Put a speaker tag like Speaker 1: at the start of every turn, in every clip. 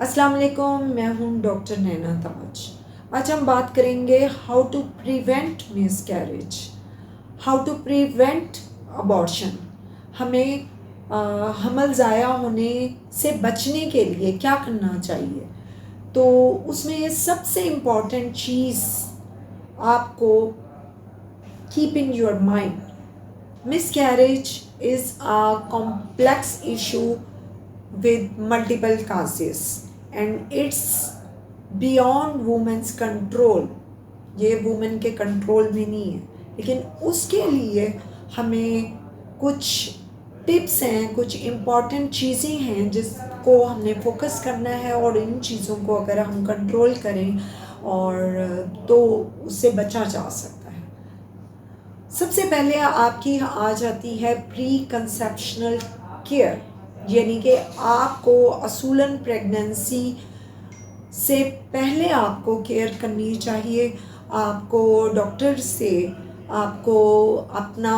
Speaker 1: अस्सलाम वालेकुम, मैं हूँ डॉक्टर नैना ताज। आज हम बात करेंगे how to prevent miscarriage, how to prevent abortion. हमें हमल ज़ाया होने से बचने के लिए क्या करना चाहिए। तो उसमें सबसे इम्पॉर्टेंट चीज़ आपको keep in your mind, miscarriage is a complex issue with multiple causes and it's beyond women's control। ये वुमेन के कंट्रोल में नहीं है, लेकिन उसके लिए हमें कुछ टिप्स हैं, कुछ इम्पॉर्टेंट चीज़ें हैं जिसको हमने फोकस करना है और इन चीज़ों को अगर हम कंट्रोल करें और तो उससे बचा जा सकता है। सबसे पहले आपकी आ जाती है प्री कंसेप्शनल केयर, यानी कि आपको असूलन प्रेगनेंसी से पहले आपको केयर करनी चाहिए। आपको डॉक्टर से आपको अपना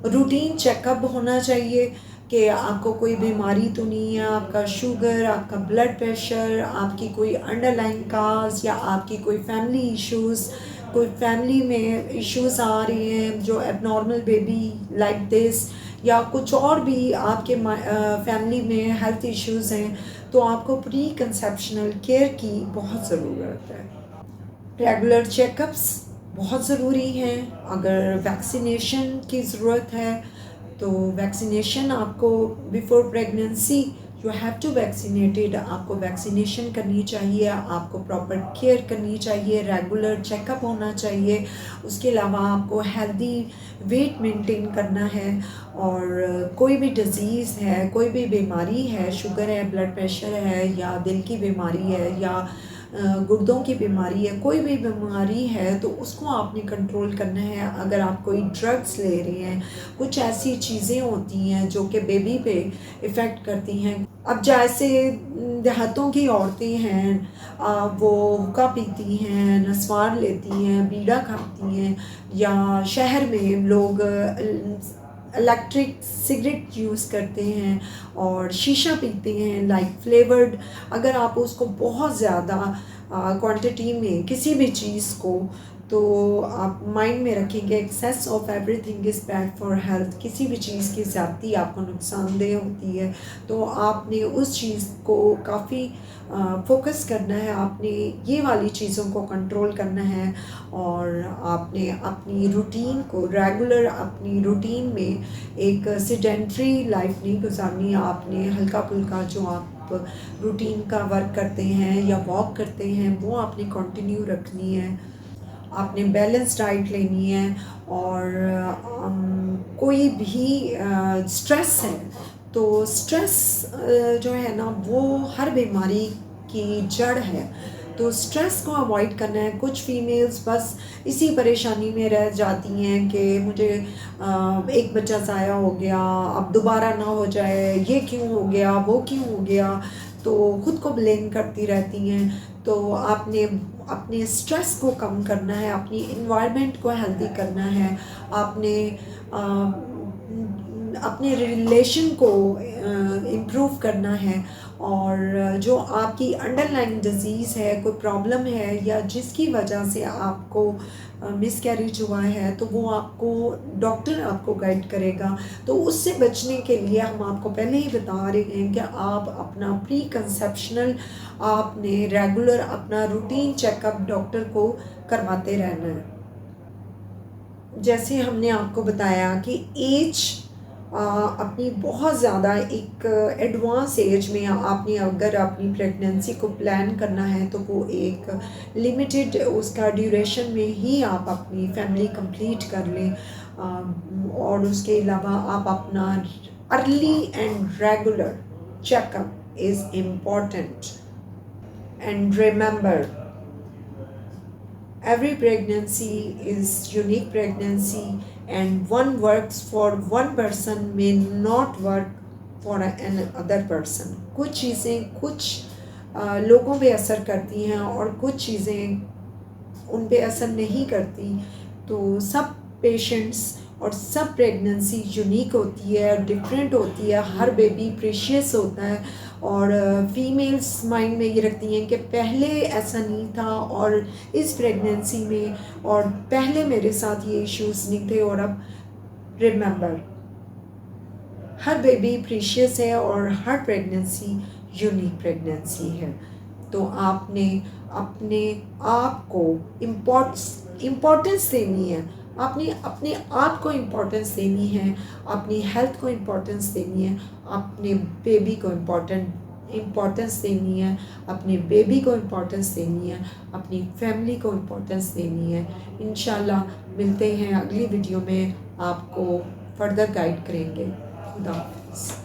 Speaker 1: रूटीन चेकअप होना चाहिए कि आपको कोई बीमारी तो नहीं है, आपका शुगर, आपका ब्लड प्रेशर, आपकी कोई अंडरलाइन काज या आपकी कोई फैमिली इश्यूज़, कोई फैमिली में इश्यूज़ आ रही हैं जो एबनॉर्मल बेबी लाइक दिस, या कुछ और भी आपके फैमिली में हेल्थ इश्यूज़ हैं, तो आपको प्री कंसेप्शनल केयर की बहुत ज़रूरत है। रेगुलर चेकअप्स बहुत ज़रूरी हैं। अगर वैक्सीनेशन की ज़रूरत है तो वैक्सीनेशन आपको before pregnancy you have to vaccinated, आपको वैक्सीनेशन करनी चाहिए, आपको प्रॉपर केयर करनी चाहिए, रेगुलर चेकअप होना चाहिए। उसके अलावा आपको हेल्दी वेट मेंटेन करना है और कोई भी डिज़ीज़ है, कोई भी बीमारी है, शुगर है, ब्लड प्रेशर है या दिल की बीमारी है या गुर्दों की बीमारी है, कोई भी बीमारी है तो उसको आपने कंट्रोल करना है। अगर आप कोई ड्रग्स ले रहे हैं, कुछ ऐसी चीज़ें होती हैं जो कि बेबी पे इफ़ेक्ट करती हैं। अब जैसे देहातों की औरतें हैं, वो हुक्का पीती हैं, नस्वार लेती हैं, बीड़ा खाती हैं, या शहर में लोग इलेक्ट्रिक सिगरेट यूज़ करते हैं और शीशा पीते हैं लाइक फ्लेवर्ड। अगर आप उसको बहुत ज़्यादा क्वांटिटी में किसी भी चीज़ को, तो आप माइंड में रखेंगे excess of everything is bad for health. किसी भी चीज़ की ज़्यादती आपको नुकसानदेह होती है, तो आपने उस चीज़ को काफ़ी फोकस करना है, आपने ये वाली चीज़ों को कंट्रोल करना है और आपने अपनी रूटीन को रेगुलर, अपनी रूटीन में एक सेडेंट्री लाइफ नहीं गुजारनी। आपने हल्का फुल्का जो आप रूटीन का वर्क करते हैं या वॉक करते हैं वो आपने कंटिन्यू रखनी है। आपने बैलेंस डाइट लेनी है और कोई भी स्ट्रेस है तो स्ट्रेस जो है ना वो हर बीमारी की जड़ है, तो स्ट्रेस को अवॉइड करना है। कुछ फीमेल्स बस इसी परेशानी में रह जाती हैं कि मुझे एक बच्चा ज़ाया हो गया, अब दोबारा ना हो जाए, ये क्यों हो गया, वो क्यों हो गया, तो ख़ुद को ब्लेम करती रहती हैं। तो आपने अपने स्ट्रेस को कम करना है, अपनी इन्वायरमेंट को हेल्दी करना है, आपने अपने रिलेशन को इम्प्रूव करना है, और जो आपकी अंडरलाइन डिज़ीज़ है, कोई प्रॉब्लम है या जिसकी वजह से आपको मिसकैरेज हुआ है, तो वो आपको डॉक्टर आपको गाइड करेगा। तो उससे बचने के लिए हम आपको पहले ही बता रहे हैं कि आप अपना प्री कंसेप्शनल आपने रेगुलर अपना रूटीन चेकअप डॉक्टर को करवाते रहना है। जैसे हमने आपको बताया कि एज अपनी बहुत ज़्यादा एक एडवांस एज में आपने अगर अपनी प्रेगनेंसी को प्लान करना है तो वो एक लिमिटेड उसका ड्यूरेशन में ही आप अपनी फैमिली कंप्लीट कर लें। और उसके अलावा आप अपना early and regular checkup is important. And remember, every pregnancy is unique pregnancy and one works for one person may not work for another person। कुछ चीज़ें कुछ लोगों पे असर करती हैं और कुछ चीज़ें उन पे असर नहीं करती। तो सब पेशेंट्स और सब प्रेगनेंसी यूनिक होती है, डिफरेंट होती है, हर बेबी प्रीशियस होता है और फीमेल्स माइंड में ये रखती हैं कि पहले ऐसा नहीं था और इस प्रेगनेंसी में और पहले मेरे साथ ये इश्यूज़ नहीं थे और अब रिमेंबर हर बेबी प्रीशियस है और हर प्रेगनेंसी यूनिक प्रेगनेंसी है। तो आपने अपने आप को इम्पोर्टेंस देनी है, आपने अपने आप को इम्पोर्टेंस देनी है, अपनी हेल्थ को इम्पोर्टेंस देनी है, अपने बेबी को इम्पोर्टेंस देनी है, अपने बेबी को इम्पोर्टेंस देनी है, अपनी फैमिली को इम्पोर्टेंस देनी है। इंशाल्लाह मिलते हैं अगली वीडियो में, आपको फर्दर गाइड करेंगे। खुदा हाफ़िज़।